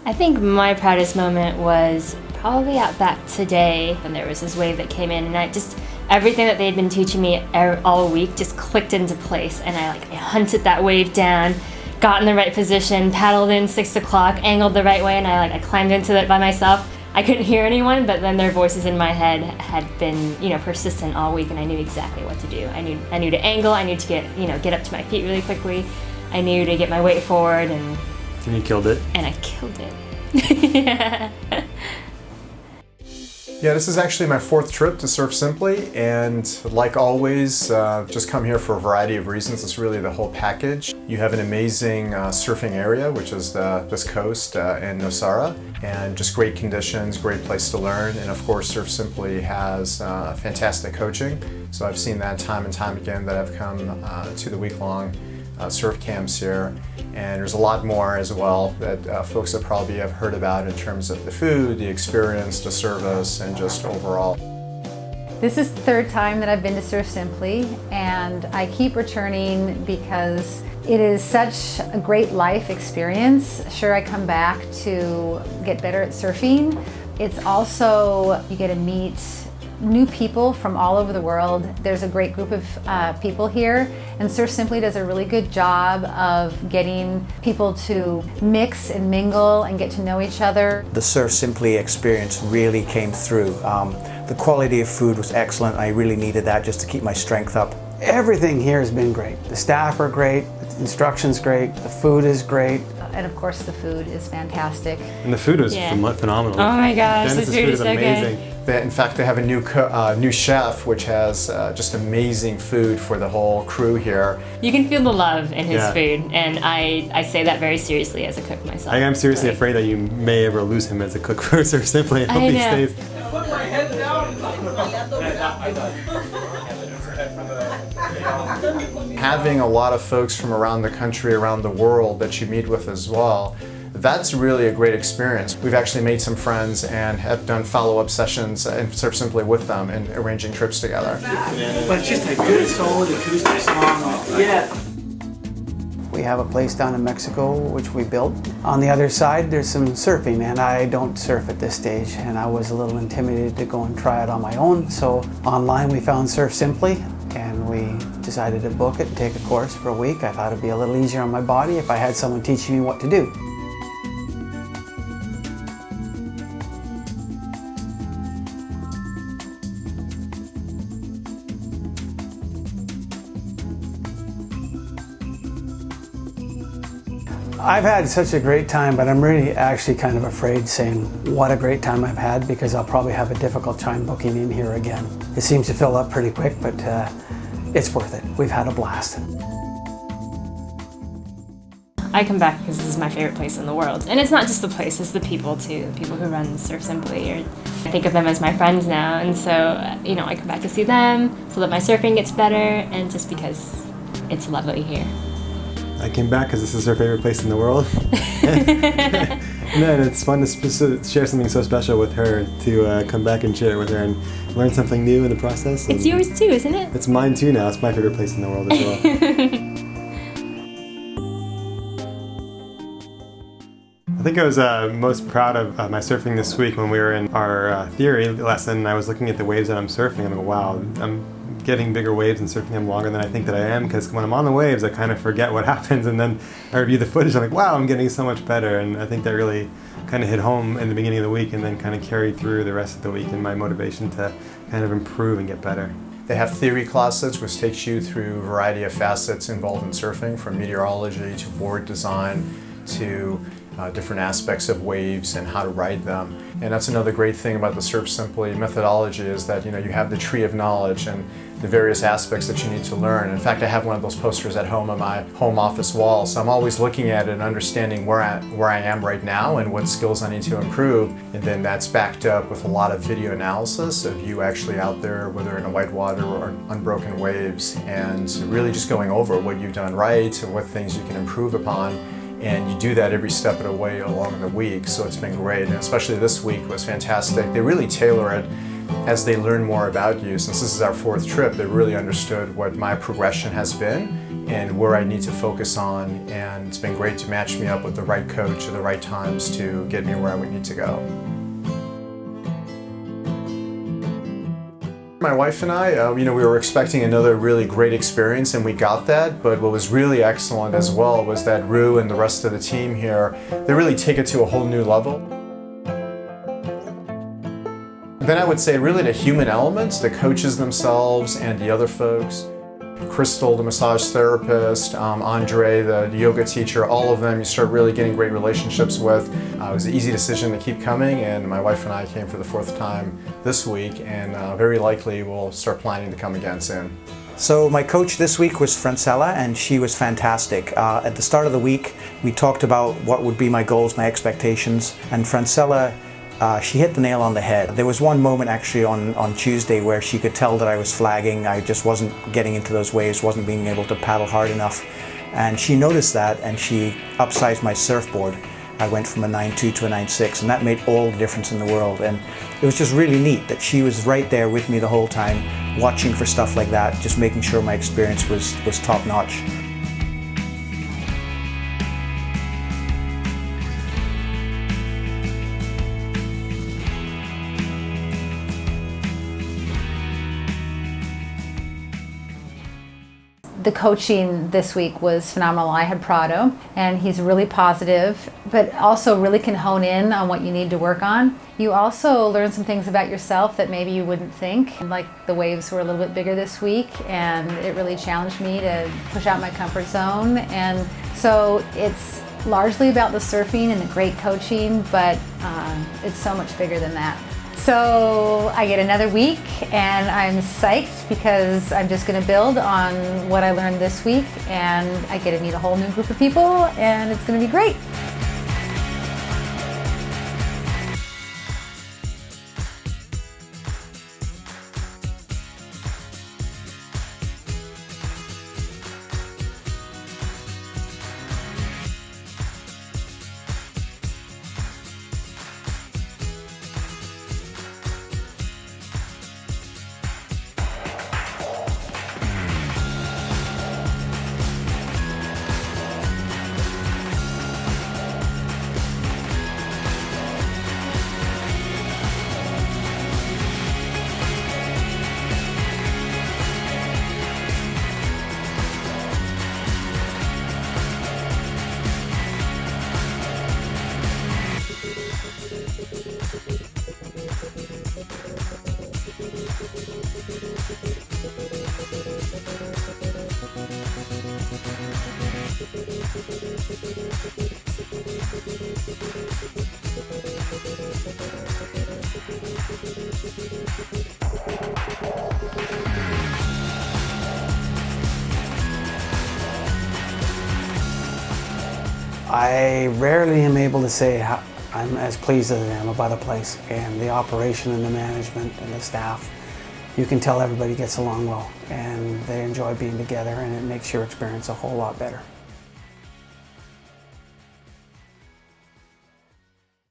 I think my proudest moment was probably out back today when there was this wave that came in, and everything that they'd been teaching me all week just clicked into place, and I hunted that wave down, got in the right position, paddled in 6 o'clock, angled the right way, and I climbed into it by myself. I couldn't hear anyone, but then their voices in my head had been, persistent all week, and I knew exactly what to do. I knew to angle, I knew to get up to my feet really quickly. I knew to get my weight forward, and you killed it. And I killed it. Yeah. Yeah, this is actually my 4th trip to Surf Simply, and like always, just come here for a variety of reasons. It's really the whole package. You have an amazing surfing area, which is this coast in Nosara, and just great conditions, great place to learn, and of course Surf Simply has fantastic coaching. So I've seen that time and time again that I've come to the week-long surf camps here, and there's a lot more as well that folks that probably have heard about in terms of the food, the experience, the service, and just overall. This is the 3rd time that I've been to Surf Simply, and I keep returning because it is such a great life experience. Sure, I come back to get better at surfing. It's also, you get to meet new people from all over the world. There's a great group of people here, and Surf Simply does a really good job of getting people to mix and mingle and get to know each other. The Surf Simply experience really came through. The quality of food was excellent. I really needed that just to keep my strength up. Everything here has been great. The staff are great, the instruction's great, the food is great. And of course the food is fantastic. And the food was phenomenal. Oh my gosh, Dennis's the food is so amazing. good. In fact, they have a new chef, which has just amazing food for the whole crew here. You can feel the love in his Yeah. food, and I say that very seriously as a cook myself. I am seriously afraid that you may ever lose him as a cook for Surf Simply. I hope he stays. Having a lot of folks from around the country, around the world that you meet with as well, that's really a great experience. We've actually made some friends and have done follow-up sessions in Surf Simply with them and arranging trips together. But it's just a good, solid acoustic song. Yeah. We have a place down in Mexico which we built. On the other side there's some surfing, and I don't surf at this stage, and I was a little intimidated to go and try it on my own. So online we found Surf Simply, and we decided to book it and take a course for a week. I thought it'd be a little easier on my body if I had someone teaching me what to do. I've had such a great time, but I'm really actually kind of afraid saying what a great time I've had, because I'll probably have a difficult time booking in here again. It seems to fill up pretty quick, but it's worth it. We've had a blast. I come back because this is my favorite place in the world. And it's not just the place, it's the people too. The people who run Surf Simply. I think of them as my friends now, and so, I come back to see them so that my surfing gets better, and just because it's lovely here. I came back because this is her favorite place in the world. And then it's fun to share something so special with her, to come back and share it with her and learn something new in the process. It's yours too, isn't it? It's mine too now. It's my favorite place in the world as well. I think I was most proud of my surfing this week when we were in our theory lesson, and I was looking at the waves that I'm surfing. I'm like, wow, I'm getting bigger waves and surfing them longer than I think that I am, because when I'm on the waves I kind of forget what happens, and then I review the footage, I'm like, wow, I'm getting so much better. And I think that really kind of hit home in the beginning of the week, and then kind of carried through the rest of the week in my motivation to kind of improve and get better. They have theory classes which takes you through a variety of facets involved in surfing, from meteorology to board design to different aspects of waves and how to ride them. And that's another great thing about the Surf Simply methodology, is that you have the tree of knowledge and the various aspects that you need to learn. In fact, I have one of those posters at home on my home office wall, so I'm always looking at it and understanding where I am right now and what skills I need to improve. And then that's backed up with a lot of video analysis of you actually out there, whether in a whitewater or unbroken waves, and really just going over what you've done right and what things you can improve upon. And you do that every step of the way along the week, so it's been great. And especially this week was fantastic. They really tailor it as they learn more about you, since this is our 4th trip, they really understood what my progression has been and where I need to focus on, and it's been great to match me up with the right coach at the right times to get me where I would need to go. My wife and I, we were expecting another really great experience, and we got that, but what was really excellent as well was that Rue and the rest of the team here, they really take it to a whole new level. Then I would say really the human elements, the coaches themselves and the other folks, Crystal, the massage therapist, Andre, the yoga teacher, all of them you start really getting great relationships with. It was an easy decision to keep coming, and my wife and I came for the 4th time this week, and very likely we'll start planning to come again soon. So my coach this week was Francella, and she was fantastic. At the start of the week, we talked about what would be my goals, my expectations, and Francella, she hit the nail on the head. There was one moment actually on Tuesday where she could tell that I was flagging. I just wasn't getting into those waves, wasn't being able to paddle hard enough. And she noticed that, and she upsized my surfboard. I went from a 9.2 to a 9.6, and that made all the difference in the world. And it was just really neat that she was right there with me the whole time, watching for stuff like that, just making sure my experience was top notch. The coaching this week was phenomenal. I had Prado, and he's really positive, but also really can hone in on what you need to work on. You also learn some things about yourself that maybe you wouldn't think. Like the waves were a little bit bigger this week, and it really challenged me to push out my comfort zone. And so it's largely about the surfing and the great coaching, but it's so much bigger than that. So I get another week, and I'm psyched because I'm just going to build on what I learned this week, and I get to meet a whole new group of people, and it's going to be great. I rarely am able to say how I'm as pleased as I am about the place and the operation and the management and the staff. You can tell everybody gets along well and they enjoy being together, and it makes your experience a whole lot better.